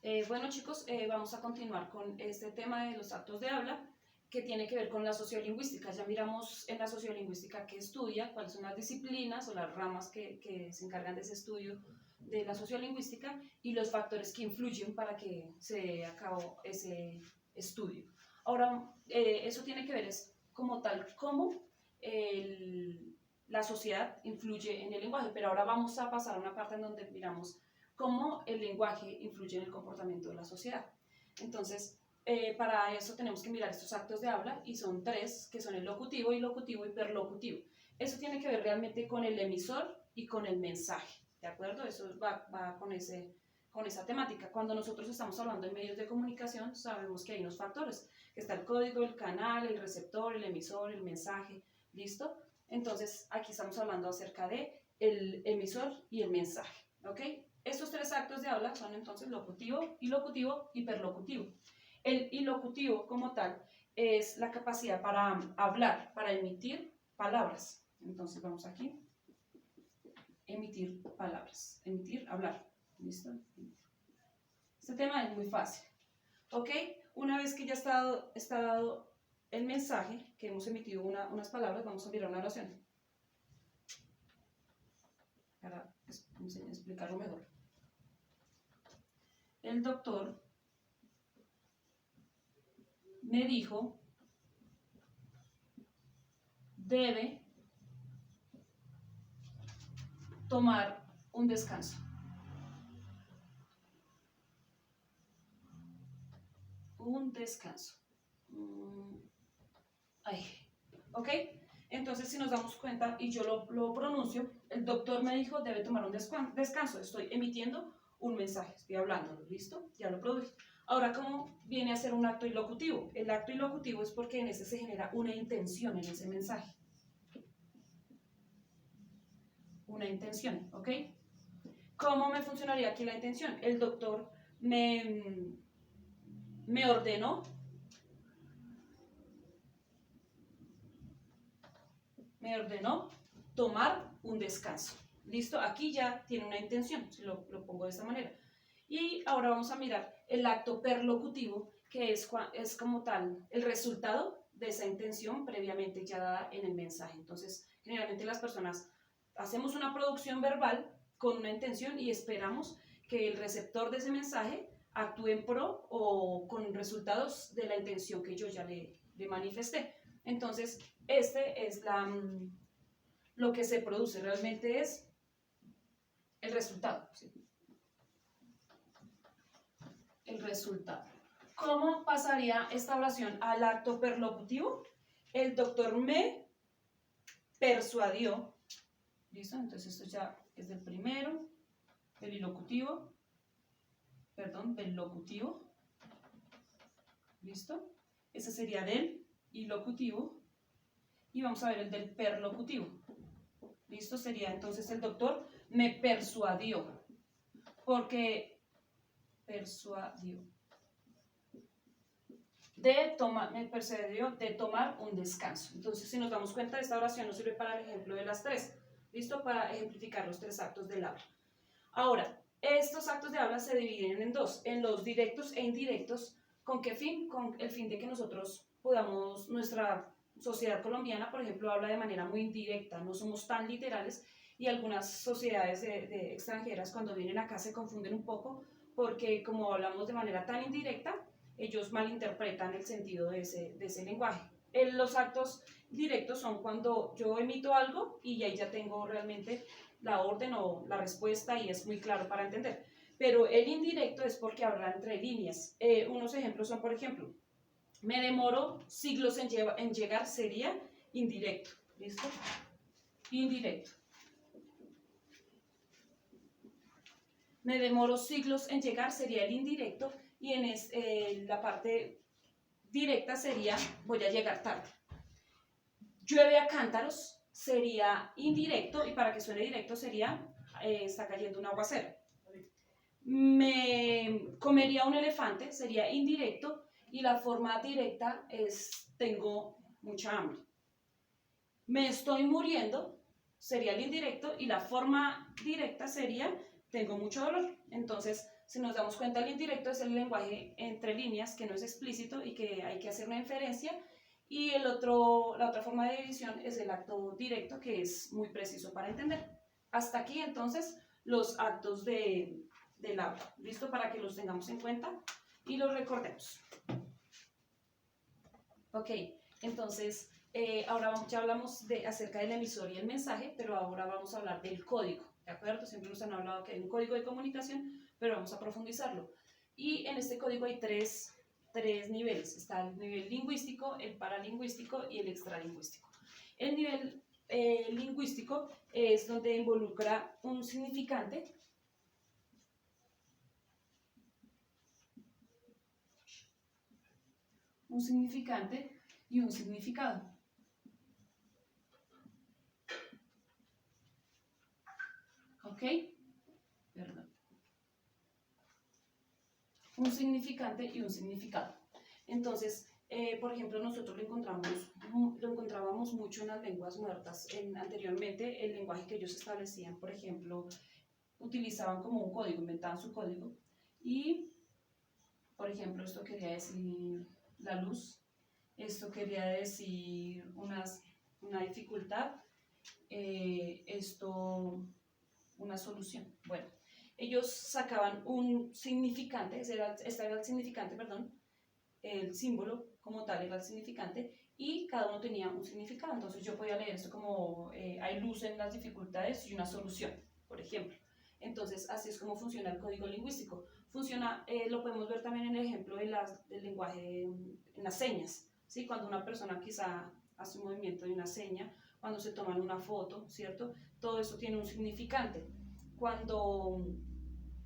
Bueno chicos, vamos a continuar con este tema de los actos de habla que tiene que ver con la sociolingüística. Ya miramos en la sociolingüística qué estudia, cuáles son las disciplinas o las ramas que se encargan de ese estudio de la sociolingüística y los factores que influyen para que se lleve a cabo ese estudio. Ahora, eso tiene que ver es como tal cómo la sociedad influye en el lenguaje, pero ahora vamos a pasar a una parte en donde miramos cómo el lenguaje influye en el comportamiento de la sociedad. Entonces, para eso tenemos que mirar estos actos de habla y son tres, que son el locutivo, ilocutivo y perlocutivo. Eso tiene que ver realmente con el emisor y con el mensaje, ¿de acuerdo? Eso va con esa temática. Cuando nosotros estamos hablando en medios de comunicación, sabemos que hay unos factores, que está el código, el canal, el receptor, el emisor, el mensaje, ¿listo? Entonces, aquí estamos hablando acerca de el emisor y el mensaje, ¿ok? Estos tres actos de habla son entonces locutivo, ilocutivo y perlocutivo. El ilocutivo como tal es la capacidad para hablar, para emitir palabras. Entonces vamos aquí, emitir palabras, emitir, hablar. ¿Listo? Este tema es muy fácil. ¿Ok? Una vez que ya está dado el mensaje, que hemos emitido unas palabras, vamos a mirar una oración para explicarlo mejor. El doctor me dijo, debe tomar un descanso. Un descanso. Ay. ¿Ok? Entonces, si nos damos cuenta y yo lo pronuncio, el doctor me dijo, debe tomar un descanso. Estoy emitiendo un mensaje, estoy hablando, ¿listo? Ya lo produje. Ahora, ¿cómo viene a ser un acto ilocutivo? El acto ilocutivo es porque en ese se genera una intención en ese mensaje. Una intención, ¿ok? ¿Cómo me funcionaría aquí la intención? El doctor me ordenó tomar un descanso. ¿Listo? Aquí ya tiene una intención, si lo pongo de esta manera. Y ahora vamos a mirar el acto perlocutivo, que es como tal el resultado de esa intención previamente ya dada en el mensaje. Entonces, generalmente las personas hacemos una producción verbal con una intención y esperamos que el receptor de ese mensaje actúe en pro o con resultados de la intención que yo ya le manifesté. Entonces, este es lo que se produce, realmente es el resultado. ¿Sí? El resultado. ¿Cómo pasaría esta oración al acto perlocutivo? El doctor me persuadió. ¿Listo? Entonces esto ya es del primero, del ilocutivo, perdón, del locutivo. ¿Listo? Ese sería del ilocutivo. Y vamos a ver el del perlocutivo. ¿Listo? Sería entonces el doctor me persuadió. Porque persuadió. Me persuadió de tomar un descanso. Entonces, si nos damos cuenta, esta oración nos sirve para el ejemplo de las tres. ¿Listo? Para ejemplificar los tres actos del habla. Ahora, estos actos de habla se dividen en dos, en los directos e indirectos. ¿Con qué fin? Con el fin de que nosotros podamos, nuestra sociedad colombiana, por ejemplo, habla de manera muy indirecta, no somos tan literales y algunas sociedades de extranjeras cuando vienen acá se confunden un poco porque como hablamos de manera tan indirecta, ellos malinterpretan el sentido de ese lenguaje. Los actos directos son cuando yo emito algo y ahí ya tengo realmente la orden o la respuesta y es muy claro para entender. Pero el indirecto es porque habla entre líneas. Unos ejemplos son, por ejemplo, me demoro siglos en llegar sería indirecto. ¿Listo? Indirecto. Me demoro siglos en llegar sería el indirecto y en la parte directa sería voy a llegar tarde. Llueve a cántaros sería indirecto y para que suene directo sería está cayendo un aguacero. Me comería un elefante sería indirecto y la forma directa es tengo mucha hambre. Me estoy muriendo sería el indirecto y la forma directa sería tengo mucho dolor. Entonces Si nos damos cuenta, el indirecto es el lenguaje entre líneas que no es explícito y que hay que hacer una inferencia. Y la otra forma de división es el acto directo, que es muy preciso para entender. Hasta aquí, entonces, los actos del habla. ¿Listo? Para que los tengamos en cuenta y los recordemos. Ok, entonces, ahora ya hablamos acerca del emisor y el mensaje, pero ahora vamos a hablar del código, ¿de acuerdo? Siempre nos han hablado que hay un código de comunicación, pero vamos a profundizarlo. Y en este código hay tres niveles. Está el nivel lingüístico, el paralingüístico y el extralingüístico. El nivel lingüístico es donde involucra un significante, y un significado. ¿Ok? Perdón. Un significante y un significado. Entonces, por ejemplo, nosotros lo encontrábamos mucho en las lenguas muertas. Anteriormente, el lenguaje que ellos establecían, por ejemplo, utilizaban como un código, inventaban su código. Y, por ejemplo, esto quería decir la luz, esto quería decir una dificultad, esto una solución. Bueno, ellos sacaban un significante, este era el significante, perdón, el símbolo como tal era el significante, y cada uno tenía un significado. Entonces yo podía leer esto como hay luz en las dificultades y una solución, por ejemplo. Entonces así es como funciona el código lingüístico. Funciona, lo podemos ver también en el ejemplo del lenguaje, en las señas, ¿sí? Cuando una persona quizá hace un movimiento de una seña, cuando se toman una foto, ¿cierto? Todo eso tiene un significante. Cuando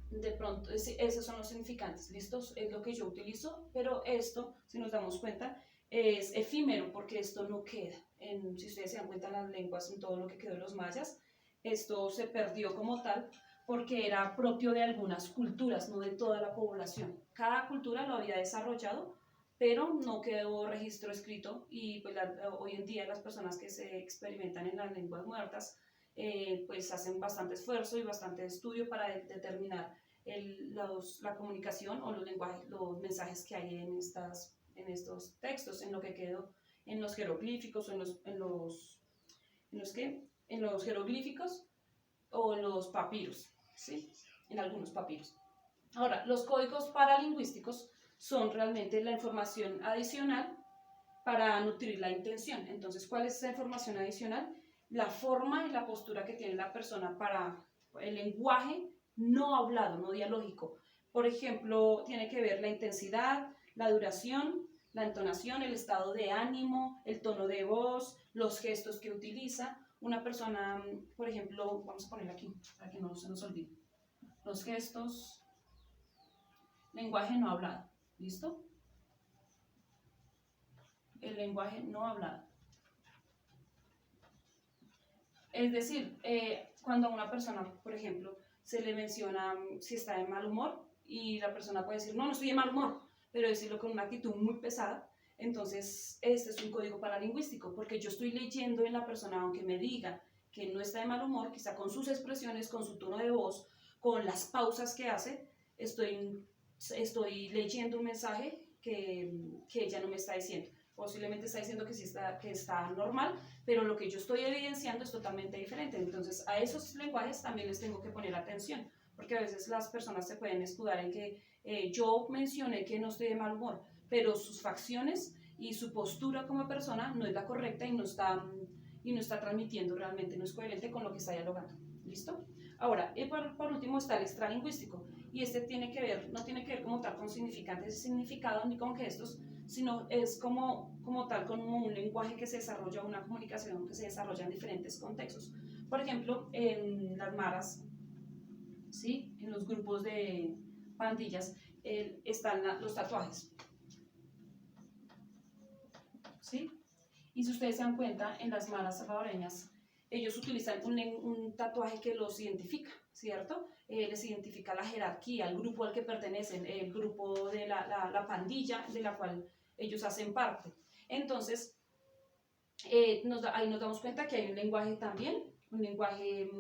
de pronto, esos son los significantes, ¿listos? Es lo que yo utilizo, pero esto, si nos damos cuenta, es efímero porque esto no queda. Si ustedes se dan cuenta en las lenguas, en todo lo que quedó de los mayas, esto se perdió como tal porque era propio de algunas culturas, no de toda la población. Cada cultura lo había desarrollado, pero no quedó registro escrito y pues hoy en día las personas que se experimentan en las lenguas muertas pues hacen bastante esfuerzo y bastante estudio para determinar la comunicación o los lenguajes, los mensajes que hay en estos textos, en lo que quedó, en los jeroglíficos o en los jeroglíficos o en los papiros, ¿sí? En algunos papiros. Ahora, los códigos paralingüísticos son realmente la información adicional para nutrir la intención. Entonces, ¿cuál es esa información adicional? La forma y la postura que tiene la persona para el lenguaje no hablado, no dialógico. Por ejemplo, tiene que ver la intensidad, la duración, la entonación, el estado de ánimo, el tono de voz, los gestos que utiliza. Una persona, por ejemplo, vamos a ponerlo aquí para que no se nos olvide. Los gestos, lenguaje no hablado. ¿Listo? El lenguaje no hablado. Es decir, cuando a una persona, por ejemplo, se le menciona si está de mal humor y la persona puede decir, no, no estoy de mal humor, pero decirlo con una actitud muy pesada, entonces este es un código paralingüístico, porque yo estoy leyendo en la persona, aunque me diga que no está de mal humor, quizá con sus expresiones, con su tono de voz, con las pausas que hace, estoy leyendo un mensaje que ella no me está diciendo. Posiblemente está diciendo que está normal, pero lo que yo estoy evidenciando es totalmente diferente. Entonces, a esos lenguajes también les tengo que poner atención, porque a veces las personas se pueden escudar en que yo mencioné que no estoy de mal humor, pero sus facciones y su postura como persona no es la correcta y no está transmitiendo realmente, no es coherente con lo que está dialogando. ¿Listo? Ahora, por último está el extralingüístico, y este no tiene que ver como tal con significantes y significados ni con gestos, sino es como tal, como un lenguaje que se desarrolla, una comunicación que se desarrolla en diferentes contextos. Por ejemplo, en las maras, ¿sí? En los grupos de pandillas, están los tatuajes, ¿sí? Y si ustedes se dan cuenta, en las maras salvadoreñas, ellos utilizan un tatuaje que los identifica, ¿cierto? Les identifica la jerarquía, el grupo al que pertenecen, el grupo de la pandilla de la cual ellos hacen parte. Entonces, ahí nos damos cuenta que hay un lenguaje también, un lenguaje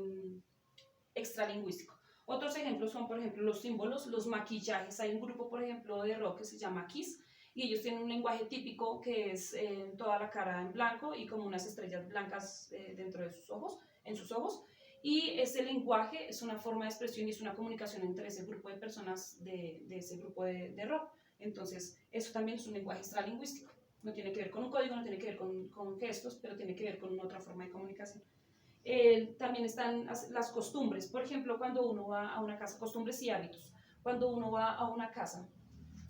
extralingüístico. Otros ejemplos son, por ejemplo, los símbolos, los maquillajes. Hay un grupo, por ejemplo, de rock que se llama Kiss y ellos tienen un lenguaje típico que es toda la cara en blanco y como unas estrellas blancas dentro de sus ojos, en sus ojos. Y ese lenguaje es una forma de expresión y es una comunicación entre ese grupo de personas de ese grupo de rock. Entonces, eso también es un lenguaje extralingüístico. No tiene que ver con un código, no tiene que ver con gestos, pero tiene que ver con otra forma de comunicación. También están las costumbres. Por ejemplo, cuando uno va a una casa, costumbres y hábitos. Cuando uno va a una casa,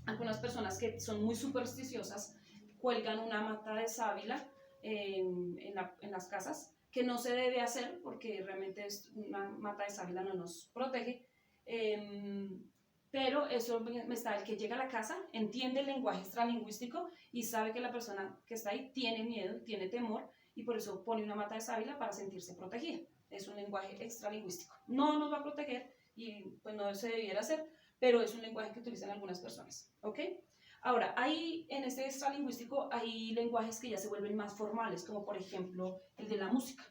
algunas personas que son muy supersticiosas cuelgan una mata de sábila en las casas, que no se debe hacer porque realmente una mata de sábila no nos protege. Pero eso está el que llega a la casa, entiende el lenguaje extralingüístico y sabe que la persona que está ahí tiene miedo, tiene temor y por eso pone una mata de sábila para sentirse protegida. Es un lenguaje extralingüístico. No nos va a proteger y pues no se debiera hacer, pero es un lenguaje que utilizan algunas personas, ¿ok? Ahora, en este extralingüístico hay lenguajes que ya se vuelven más formales, como por ejemplo el de la música.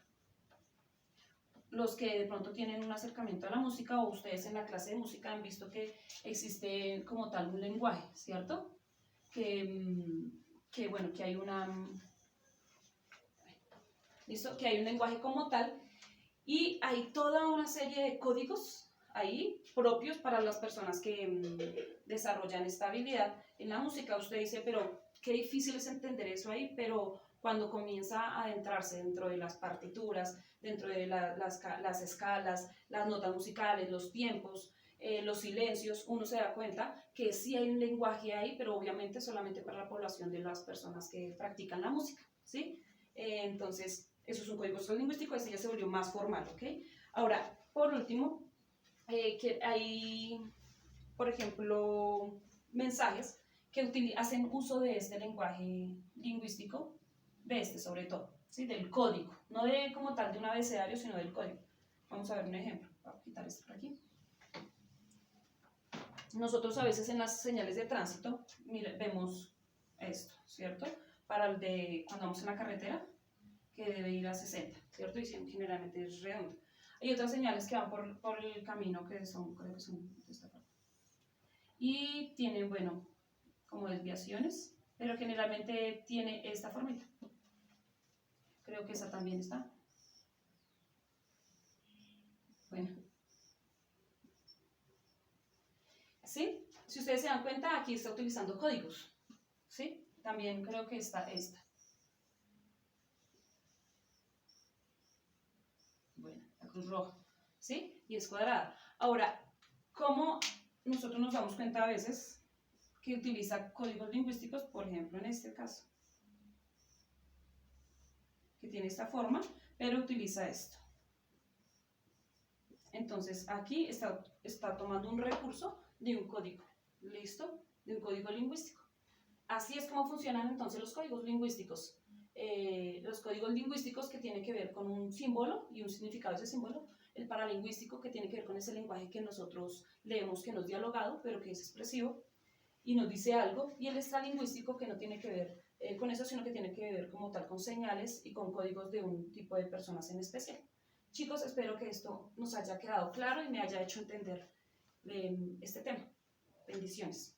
Los que de pronto tienen un acercamiento a la música o ustedes en la clase de música han visto que existe como tal un lenguaje, ¿cierto? Bueno, que hay ¿listo? Que hay un lenguaje como tal y hay toda una serie de códigos ahí propios para las personas que desarrollan esta habilidad en la música. Usted dice, pero qué difícil es entender eso ahí, pero cuando comienza a adentrarse dentro de las partituras, dentro de las escalas, las notas musicales, los tiempos, los silencios, uno se da cuenta que sí hay un lenguaje ahí, pero obviamente solamente para la población de las personas que practican la música, ¿sí? Entonces, eso es un código lingüístico, este ya se volvió más formal, ¿ok? Ahora, por último, que hay, por ejemplo, mensajes que hacen uso de este lenguaje lingüístico, de este sobre todo, ¿sí? Del código, no de como tal de un abecedario, sino del código. Vamos a ver un ejemplo. Voy a quitar esto por aquí. Nosotros a veces en las señales de tránsito vemos esto, ¿cierto? Para el de cuando vamos en la carretera, que debe ir a 60, ¿cierto? Y generalmente es redondo. Hay otras señales que van por el camino que son, creo que son de esta parte. Y tienen, bueno, como desviaciones, pero generalmente tiene esta formita. Creo que esa también está. Bueno. ¿Sí? Si ustedes se dan cuenta, aquí está utilizando códigos. ¿Sí? También creo que está esta. Bueno, la cruz roja. ¿Sí? Y es cuadrada. Ahora, ¿cómo nosotros nos damos cuenta a veces que utiliza códigos lingüísticos? Por ejemplo, en este caso, que tiene esta forma, pero utiliza esto. Entonces, aquí está tomando un recurso de un código. ¿Listo? De un código lingüístico. Así es como funcionan entonces los códigos lingüísticos. Los códigos lingüísticos que tienen que ver con un símbolo y un significado de ese símbolo, el paralingüístico que tiene que ver con ese lenguaje que nosotros leemos que no es dialogado, pero que es expresivo y nos dice algo, y el extralingüístico que no tiene que ver con eso, sino que tiene que ver como tal con señales y con códigos de un tipo de personas en especial. Chicos, espero que esto nos haya quedado claro y me haya hecho entender este tema. Bendiciones.